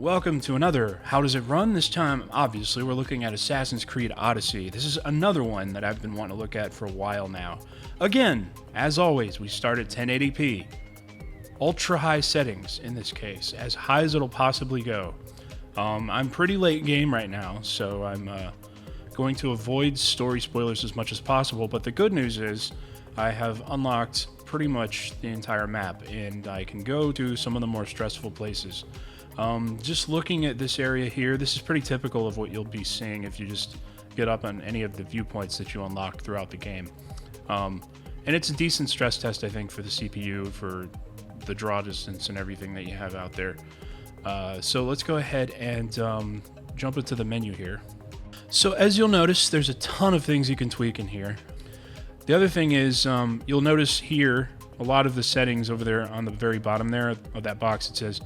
Welcome to another How Does It Run? This time, obviously, we're looking at Assassin's Creed Odyssey. This is another one that I've been wanting to look at for a while now. Again, as always, we start at 1080p. Ultra high settings in this case, as high as it'll possibly go. I'm pretty late game right now, so I'm going to avoid story spoilers as much as possible, but the good news is I have unlocked pretty much the entire map, and I can go to some of the more stressful places. Just looking at this area here, this is pretty typical of what you'll be seeing if you just get up on any of the viewpoints that you unlock throughout the game. And it's a decent stress test, I think, for the CPU, for the draw distance and everything that you have out there. So let's go ahead and jump into the menu here. So as you'll notice, there's a ton of things you can tweak in here. The other thing is, you'll notice here, a lot of the settings over there on the very bottom there of that box, it says,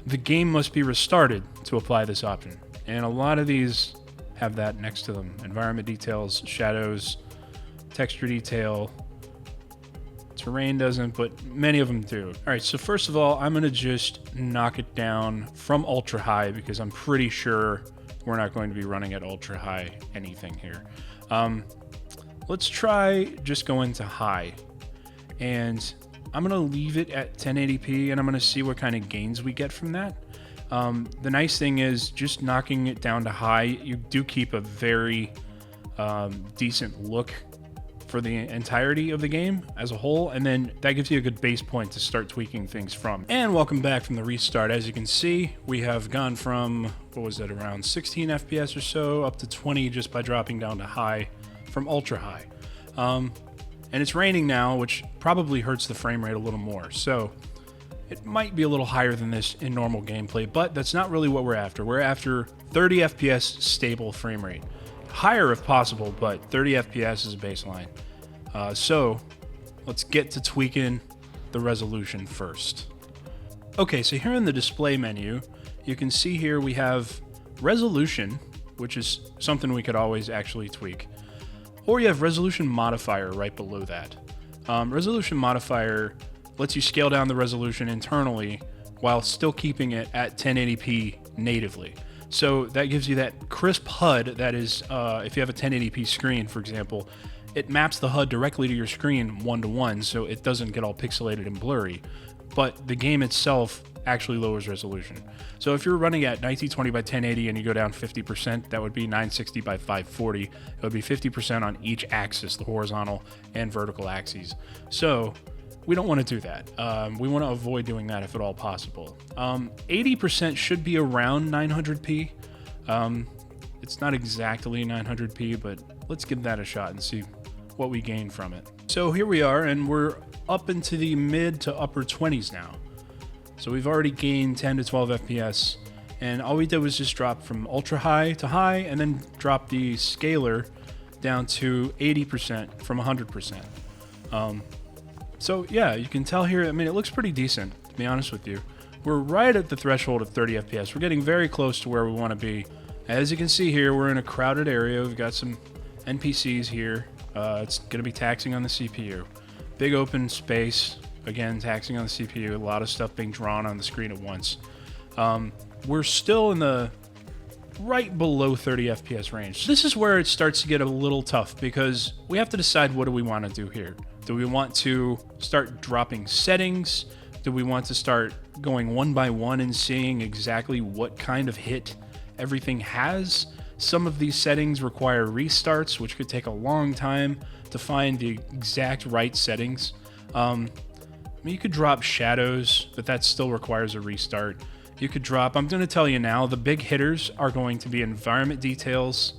the game must be restarted to apply this option. And a lot of these have that next to them. Environment details, shadows, texture detail. Terrain doesn't, but many of them do. All right, so first of all, I'm gonna just knock it down from ultra high because I'm pretty sure we're not going to be running at ultra high anything here. Let's try just going to high. And I'm going to leave it at 1080p, and I'm going to see what kind of gains we get from that. The nice thing is, just knocking it down to high, you do keep a very decent look for the entirety of the game as a whole, and then that gives you a good base point to start tweaking things from. And welcome back from the restart. As you can see, we have gone from, what was it, around 16 FPS or so, up to 20 just by dropping down to high from ultra high. And it's raining now, which probably hurts the frame rate a little more. So it might be a little higher than this in normal gameplay, but that's not really what we're after. We're after 30 FPS stable frame rate. Higher if possible, but 30 FPS is a baseline. So let's get to tweaking the resolution first. Okay, so here in the display menu, you can see here we have resolution, which is something we could always actually tweak. Or you have resolution modifier right below that. Resolution modifier lets you scale down the resolution internally while still keeping it at 1080p natively. So that gives you that crisp HUD that is, if you have a 1080p screen, for example, it maps the HUD directly to your screen one-to-one, so it doesn't get all pixelated and blurry. But the game itself actually lowers resolution. So if you're running at 1920 by 1080 and you go down 50%, that would be 960 by 540. It would be 50% on each axis, the horizontal and vertical axes. So we don't want to do that. We want to avoid doing that if at all possible. 80% should be around 900p. It's not exactly 900p, but let's give that a shot and see what we gain from it. So here we are, and we're up into the mid to upper 20s now. So we've already gained 10 to 12 FPS, and all we did was just drop from ultra high to high, and then drop the scaler down to 80% from 100%. So yeah, you can tell here, I mean, it looks pretty decent, to be honest with you. We're right at the threshold of 30 FPS. We're getting very close to where we want to be. As you can see here, we're in a crowded area. We've got some NPCs here. It's going to be taxing on the CPU. Big open space. Again, taxing on the CPU, a lot of stuff being drawn on the screen at once. We're still in the right below 30 FPS range. This is where it starts to get a little tough because we have to decide, what do we want to do here? Do we want to start dropping settings? Do we want to start going one by one and seeing exactly what kind of hit everything has? Some of these settings require restarts, which could take a long time to find the exact right settings. I mean, you could drop shadows, but that still requires a restart. You could drop, I'm going to tell you now, the big hitters are going to be environment details,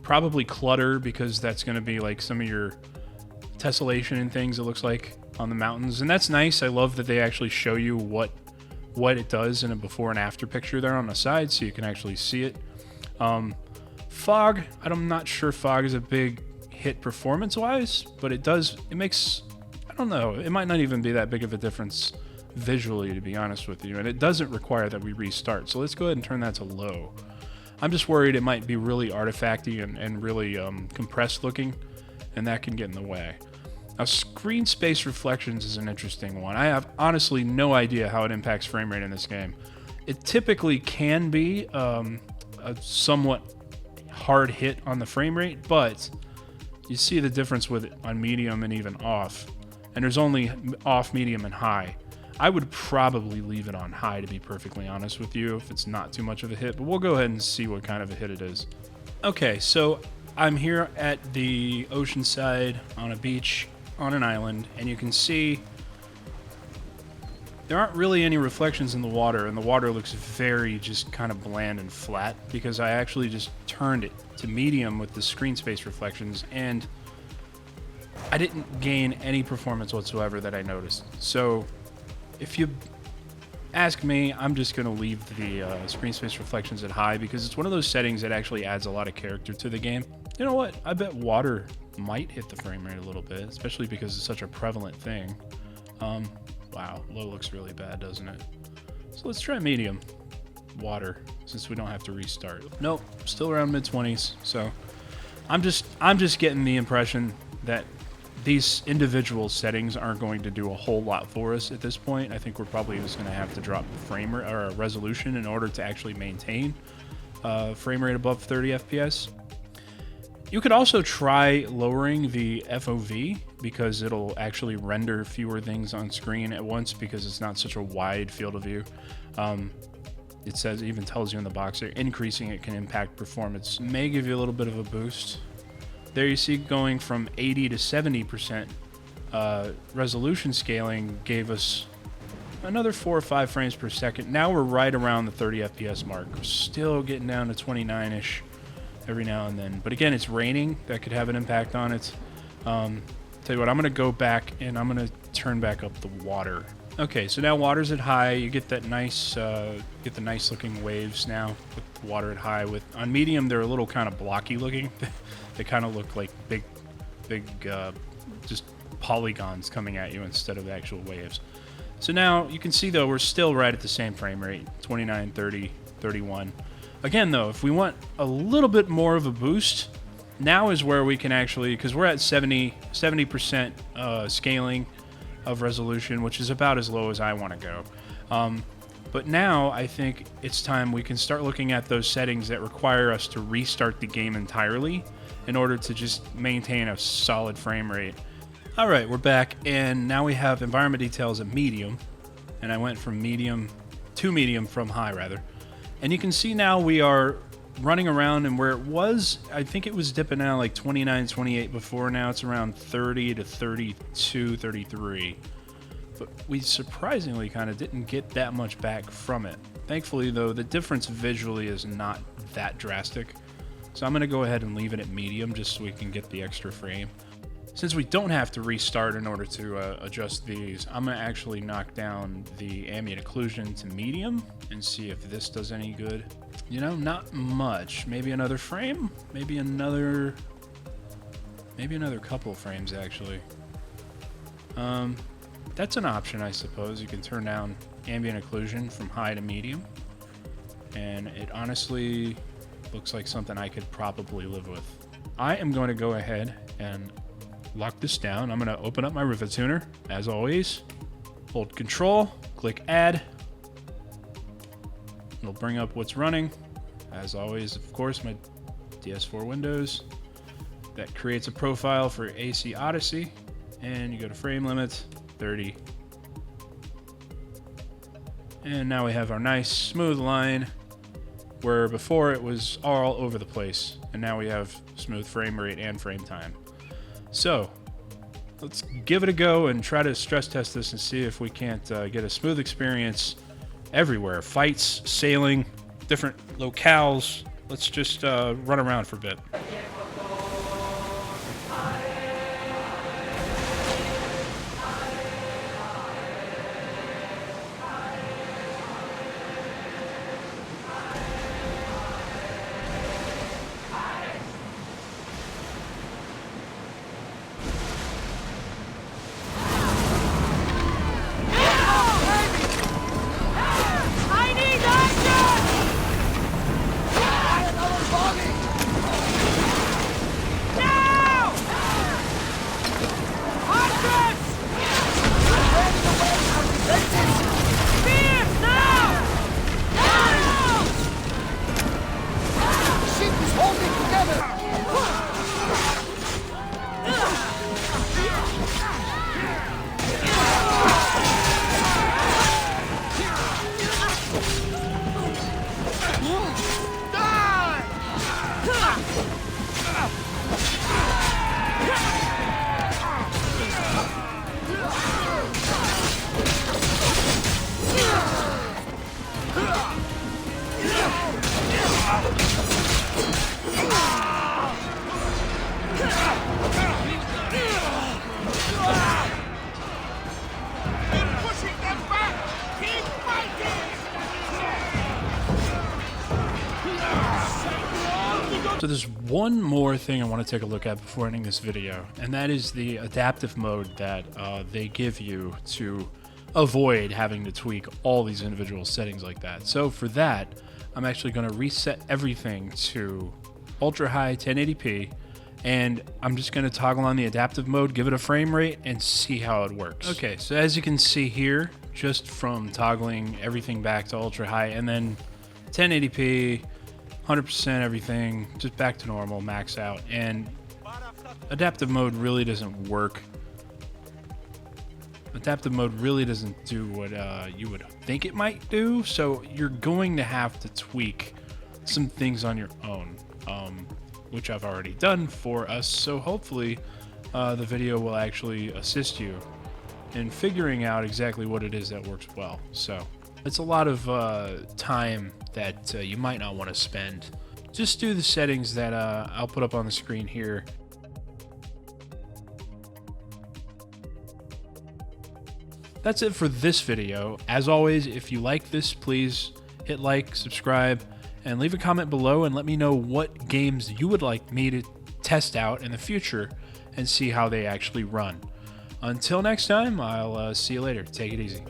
probably clutter, because that's going to be like some of your tessellation and things, it looks like, on the mountains. And that's nice. I love that they actually show you what it does in a before and after picture there on the side, so you can actually see it. Fog, I'm not sure fog is a big hit performance-wise, but it makes, I don't know, it might not even be that big of a difference visually, to be honest with you, and it doesn't require that we restart. So let's go ahead and turn that to low. I'm just worried it might be really artifacty and really compressed looking, and that can get in the way. Now, screen space reflections is an interesting one. I have honestly no idea how it impacts frame rate in this game. It typically can be a somewhat hard hit on the frame rate, but you see the difference with it on medium and even off. And there's only off, medium, and high. I would probably leave it on high, to be perfectly honest with you, if it's not too much of a hit, but we'll go ahead and see what kind of a hit it is. Okay, so I'm here at the ocean side on a beach on an island, and you can see there aren't really any reflections in the water, and the water looks very just kind of bland and flat because I actually just turned it to medium with the screen space reflections, and I didn't gain any performance whatsoever that I noticed. So if you ask me, I'm just going to leave the screen space reflections at high because it's one of those settings that actually adds a lot of character to the game. You know what? I bet water might hit the frame rate a little bit, especially because it's such a prevalent thing. Wow, low looks really bad, doesn't it? So let's try medium. Water, since we don't have to restart. Nope, still around mid-20s. So I'm just getting the impression that these individual settings aren't going to do a whole lot for us at this point. I think we're probably just going to have to drop the frame rate or resolution in order to actually maintain frame rate above 30 FPS. You could also try lowering the FOV because it'll actually render fewer things on screen at once because it's not such a wide field of view. It says, it even tells you in the box there, increasing it can impact performance. May give you a little bit of a boost. There you see going from 80 to 70% resolution scaling gave us another 4 or 5 frames per second. Now we're right around the 30 FPS mark. We're still getting down to 29-ish every now and then. But again, it's raining. That could have an impact on it. Tell you what, I'm going to go back and I'm going to turn back up the water. Okay, so now water's at high. You get that nice, get the nice looking waves now with water at high. With on medium, they're a little kind of blocky looking. They kind of look like big, just polygons coming at you instead of actual waves. So now you can see though we're still right at the same frame rate, 29, 30, 31. Again though, if we want a little bit more of a boost, now is where we can actually, because we're at 70% scaling of resolution, which is about as low as I want to go. But now I think it's time we can start looking at those settings that require us to restart the game entirely in order to just maintain a solid frame rate. All right, we're back, and now we have environment details at medium, and I went from medium to medium from high rather. And you can see now we are running around, and where it was, I think it was dipping out like 29, 28 before. Now it's around 30 to 32, 33. But we surprisingly kind of didn't get that much back from it. Thankfully, though, the difference visually is not that drastic. So I'm going to go ahead and leave it at medium just so we can get the extra frame. Since we don't have to restart in order to adjust these, I'm going to actually knock down the ambient occlusion to medium and see if this does any good. You know, not much. Maybe another frame? Maybe another couple frames, actually. That's an option, I suppose. You can turn down ambient occlusion from high to medium. And it honestly looks like something I could probably live with. I am going to go ahead and lock this down. I'm going to open up my Rivet Tuner, as always. Hold Control, click Add. It'll bring up what's running. As always, of course, my DS4 Windows. That creates a profile for AC Odyssey. And you go to frame limit, 30. And now we have our nice smooth line, where before it was all over the place. And now we have smooth frame rate and frame time. So let's give it a go and try to stress test this and see if we can't get a smooth experience everywhere. Fights, sailing, different locales. Let's just run around for a bit. So there's one more thing I want to take a look at before ending this video, and that is the adaptive mode that they give you to avoid having to tweak all these individual settings like that. So for that, I'm actually going to reset everything to ultra high 1080p, and I'm just going to toggle on the adaptive mode, give it a frame rate, and see how it works. Okay, so as you can see here, just from toggling everything back to ultra high and then 1080p, 100% everything, just back to normal, max out, and adaptive mode really doesn't work. Adaptive mode really doesn't do what you would think it might do, so you're going to have to tweak some things on your own, which I've already done for us, so hopefully the video will actually assist you in figuring out exactly what it is that works well. So it's a lot of time that you might not want to spend. Just do the settings that I'll put up on the screen here. That's it for this video. As always, if you like this, please hit like, subscribe, and leave a comment below and let me know what games you would like me to test out in the future and see how they actually run. Until next time, I'll see you later. Take it easy.